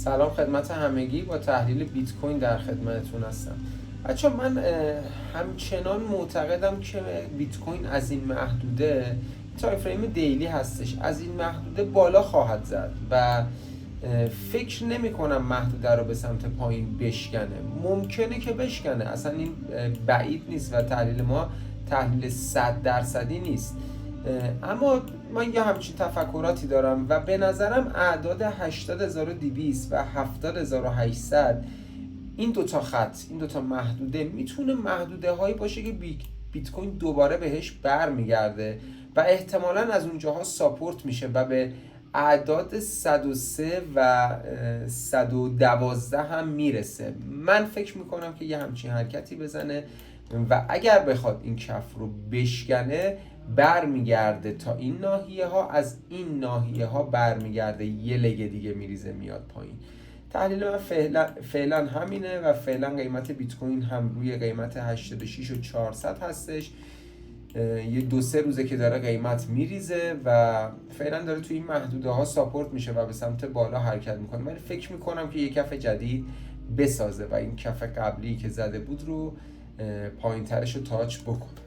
سلام خدمت همگی، با تحلیل بیت کوین در خدمتتون هستم. بچه من همچنان معتقدم که بیت کوین از این محدوده، تایم فریم دیلی هستش، از این محدوده بالا خواهد زد و فکر نمی کنم محدوده رو به سمت پایین بشکنه. ممکنه که بشکنه، اصلا این بعید نیست و تحلیل ما تحلیل 100% نیست، اما من یه همچین تفکراتی دارم و به نظرم اعداد 80200 و 70800 این دوتا خط، این دوتا محدوده میتونه محدوده هایی باشه که بیت کوین دوباره بهش برمیگرده و احتمالاً از اونجاها ساپورت میشه و به اعداد 103 و 112 هم میرسه. من فکر میکنم که یه همچین حرکتی بزنه و اگر بخواد این کف رو بشکنه برمیگرده تا این ناحیه ها، از این ناحیه ها برمیگرده یه لگه دیگه میریزه میاد پایین. تحلیل من فعلا همینه و فعلا قیمت بیت کوین هم روی قیمت 86 و 400 هستش. یه 2-3 روزه که داره قیمت میریزه و فعلا داره توی این محدوده ها ساپورت میشه و به سمت بالا حرکت میکنه. من فکر میکنم که یه کف جدید بسازه و این کف قبلی که زده بود رو پایین ترش رو تاچ بکنه.